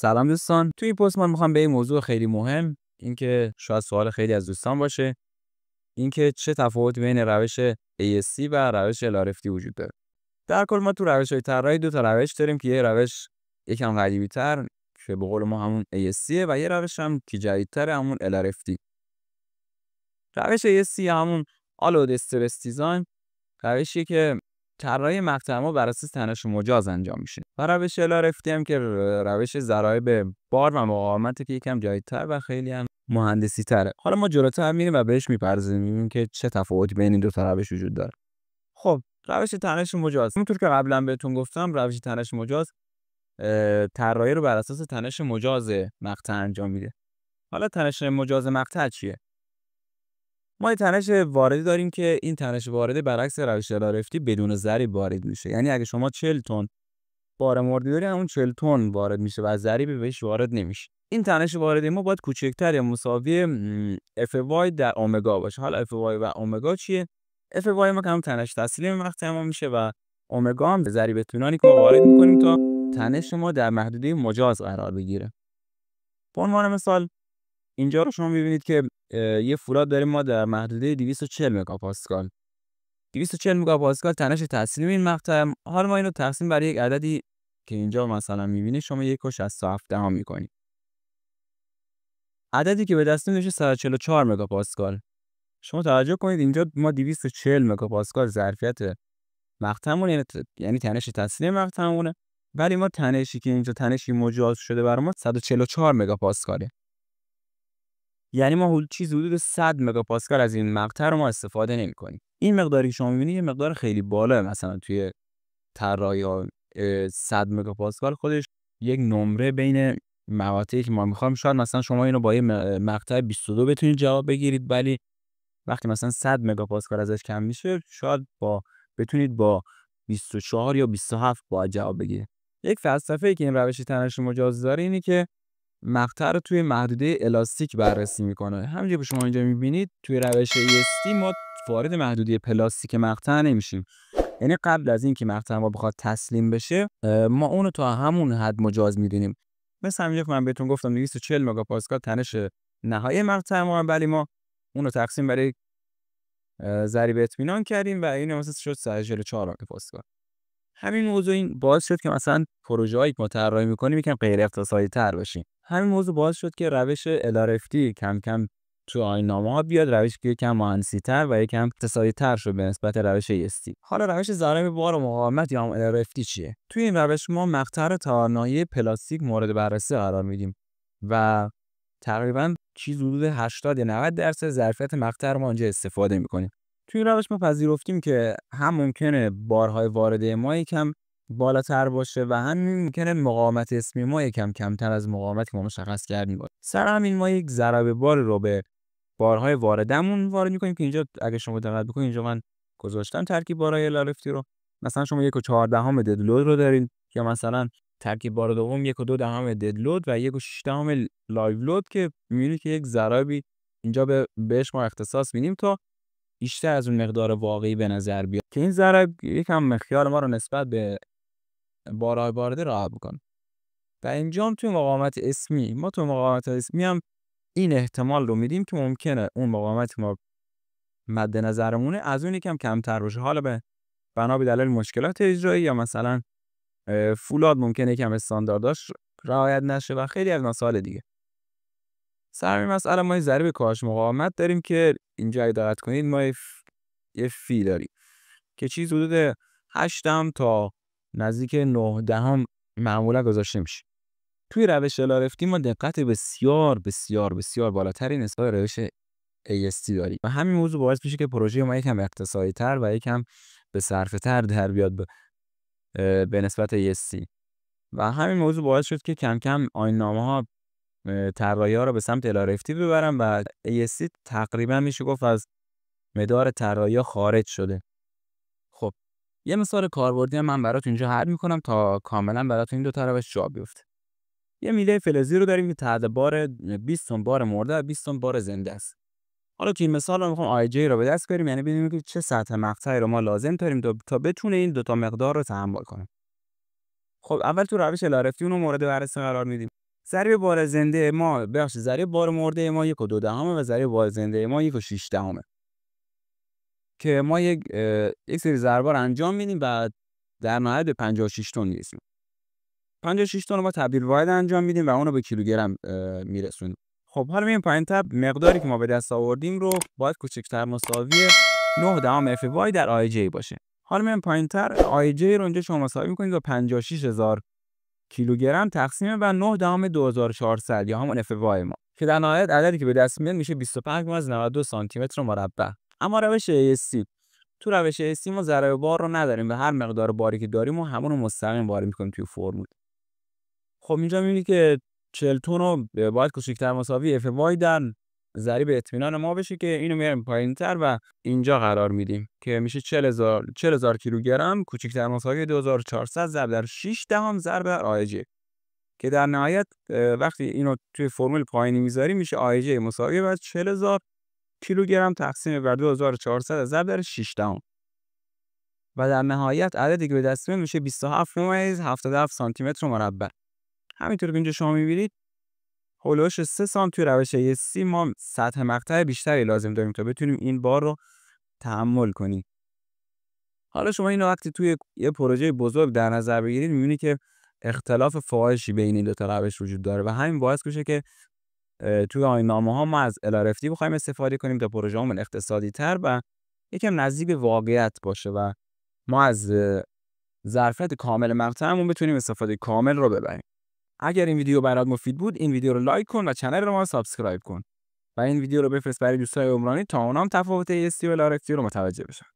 سلام دوستان، توی این پست من میخوام به این موضوع خیلی مهم، اینکه شاید سوال خیلی از دوستان باشه، اینکه چه تفاوتی بین روش ASC و روش LRFT وجود داره. در کل ما تو روش‌های طراحی دو تا روش داریم که یه روش یکم قدیمی‌تر که به قول ما همون ASC و یه روش هم که جدیدتر همون LRFT. روش ASC همون Allowed Stress Design روشیه که طراحی مقطع ما بر اساس تنش مجاز انجام میشه و روش LRFT هم که روش ضرایب بار و مقاومت که یکم جدیدتر و خیلی هم مهندسی تره. حالا ما جلوتر میریم و بهش میپردازیم میبینیم که چه تفاوتی بین این دو تا روش وجود داره. خب روش تنش مجاز، همونطور که قبلا بهتون گفتم، روش تنش مجاز طراحی رو بر اساس تنش مجاز مقطع انجام میده. حالا تنش مجاز مقطع چیه؟ ما یه تنش واردی داریم که این تنش وارده برعکس روش LRFT بدون ضریب وارد میشه. یعنی اگه شما 40 تن بار مردی دارین، اون 40 تن وارد میشه و ضریبی بهش وارد نمیشه. این تنش وارد ما باید کوچکتر یا مساوی FY در اومگا باشه. حالا FY و اومگا چیه؟ FY ما که هم تنش تسلیم مقطع ما میشه و اومگا هم ضریب طولانی که ما وارد میکنیم تا تنش ما در محدوده مجاز قرار بگیره. به عنوان مثال اینجا رو شما می‌بینید که یه فولاد داریم ما در محدوده 240 مگاپاسکال. 240 مگاپاسکال تنش تسلیم این مقطع. حالا ما اینو تقسیم بر یک عددی که اینجا مثلا می‌بینید شما 1.67 می‌کنید. عددی که به دست میاد میشه 144 مگاپاسکال. شما توجه کنید اینجا ما 240 مگاپاسکال ظرفیت مقطعمون، یعنی تنش تسلیم مقطعمونه، ولی ما تنشی که اینجا تنشی مجاز شده برای ما 144 مگاپاسکاله. یعنی ما حدود 100 مگاپاسکال از این مقطع رو ما استفاده نمی‌کنیم. این مقداری که شما می‌بینید یه مقدار خیلی بالا، مثلا توی طراحی‌ها 100 مگاپاسکال خودش یک نمره بین مقاطعی که ما می‌خوایم. شاید مثلا شما اینو با یه مقطع 22 بتونید جواب بگیرید، ولی وقتی مثلا 100 مگاپاسکال ازش کم میشه شاید بتونید با 24 یا 27 باید جواب بگیرید. یک فلسفه‌ای که این روش تنش مجاز داره اینه که مقطع رو توی محدوده الاستیک بررسی میکنه. همونجوری که شما اینجا میبینید توی روش AST ما وارد محدوده پلاستیک مقطع نمیشیم. یعنی قبل از اینکه مقطع ما بخواد تسلیم بشه ما اونو تا همون حد مجاز میدونیم. مثلا همینجا که من بهتون گفتم 240 مگاپاسکال تنش نهایی مقطع ما، ولی ما اونو تقسیم بر ضریب اطمینان کردیم و این مثلا شد 144 مگاپاسکال. همین موضوع این باعث شد که مثلا پروژه‌ای که ما طراحی می‌کنیم یکم غیر اقتصادی‌تر بشه. همین موضوع باعث شد که روش LRFT کم کم تو آیین‌نامه‌ها بیاد، روشی که یکم مهندسی‌تر و یکم اقتصادی‌تر شد به نسبت روش AST. حالا روش ضرایب بار و مقاومت یا هم LRFT چیه؟ توی این روش ما مقطع رو تا ناحیه پلاستیک مورد بررسی قرار میدیم و تقریباً حدود 80 یا 90% ظرفیت مقطع رو ما اینجا استفاده می‌کنیم. توی این روش ما پذیرفتیم که هم ممکنه بارهای وارده ما یکم بالاتر باشه و هم ممکنه مقاومت اسمی ما یکم کمتر از مقاومتی که ما مشخص کردیم باشه. سر همین ما یک ضرب بار رو به بارهای واردمون وارد می‌کنیم که اینجا اگه شما دقت بکنید اینجا من گذاشتم ترکیب بارهای LRFT رو. مثلا شما 1.14 ددلود رو دارین یا مثلا ترکیب بار دوم 1.2 ددلود و 1.6 لایو لود که می‌بینید که یک ضربی اینجا بهش ما اختصاص میدیم تا بیشتر از اون مقدار واقعی به نظر بیاد که این ضرب یکم خیال ما رو نسبت به بارهای وارده راحت می‌کنه. و اینجا هم توی مقاومت اسمی ما تو مقاومت اسمی هم این احتمال رو میدیم که ممکنه اون مقاومت ما مد نظرمونه از اون یکم کمتر باشه، حالا بنا به دلیل مشکلات اجرایی یا مثلا فولاد ممکنه یکم استاندارداش رعایت نشه و خیلی از مسائل دیگه. سر این مسئله ما ضریب کاهش مقاومت داریم که اینجا اگه دقت کنید ما یه فی داریم که حدود 8 تا نزدیک 9 معمولا گذاشته میشه. توی روش LRFT ما دقت بسیار بسیار بسیار بالاتری نسبت به روش AST داریم و همین موضوع باعث میشه که پروژه ما یکم اقتصادی تر و یکم به صرفه تر در بیاد به نسبت AST. و همین موضوع باعث شد که کم کم آیین‌نامه‌ها طراحی‌ها رو به سمت LRFT ببرن و AST تقریبا میشه گفت از مدار طراحی‌ها خارج شده. خب یه مثال کاربردی من براتون اینجا حل می‌کنم تا کاملا براتون این دو تا روش جا بیفته. یه میله فلزی رو داریم که تحت بار 20 تن بار مرده و 20 تن بار زنده است. حالا تو این مثال رو می‌خوام آی جی رو به دست بیاریم، یعنی ببینیم که چه سطح مقطعی رو ما لازم داریم تا بتونه این دو تا مقدار رو تحمل کنه. خب اول تو روش LRFT اون رو مورد بررسی قرار میدیم. ضریب بار زنده ما ضریب بار مرده ما 1.2 و ضریب بار زنده ما 1.6 که ما یک سری ضربا رو انجام میدیم و در نهایت به 56 تن میرسیم. 56 تن رو ما تبدیل واحد انجام میدیم و اون رو به کیلوگرم میرسونیم. خب حالا میایم پایین‌تر، مقداری که ما به دست آوردیم رو باید کوچکتر مساوی 9 اف وای در آی جی باشه. حالا میایم پایین‌تر، آی جی رو اینجا شما مساوی می‌کنید با 56000 کیلوگرم تقسیم بر 9.2400 یا همون اف وای ما، که در نهایت عددی که به دست میاد میشه 25.92 سانتی متر مربع. اما روش AST، تو روش AST ما ضریب بار رو نداریم و هر مقدار باری که داریم و همون رو مستقیم وارد می‌کنیم توی فرمول. خب اینجا می‌بینید که 40 تن رو باید کوچکتر مساوی اف وای در ضریب اطمینان ما بشه که اینو میاریم پایین‌تر و اینجا قرار میدیم که میشه 40000 کیلوگرم کوچکتر مساوی 2400 ضرب در 6 دهم ضرب در آی جی، که در نهایت وقتی اینو توی فرمول پایینی میذاریم میشه آی جی مساوی بر 40000 کیلوگرم تقسیم بر 2400 ضرب در 6 دهم و در نهایت عددی که به دست میاد میشه 27.77 سانتی متر مربع. همینطور که اینجا شما میبینید هولوش 3 سانت توی روش AST ما سطح مقطع بیشتری لازم داریم تا بتونیم این بار رو تحمل کنیم. حالا شما اینو وقتی توی یه پروژه بزرگ در نظر بگیرید میبینید که اختلاف فاحشی بین این دو تا روش وجود داره و همین باعث میشه که توی آیین‌نامه‌ها ما از LRFD بخوایم استفاده کنیم تا پروژه‌مون اقتصادی تر و یکم نزدیک به واقعیت باشه و ما از ظرفیت کامل مقطعمون بتونیم استفاده کامل رو ببریم. اگر این ویدیو برات مفید بود این ویدیو رو لایک کن و کانال ما رو سابسکرایب کن و این ویدیو رو بفرست برای دوستای عمرانی تا اونام تفاوت AST و LRFD رو متوجه بشن.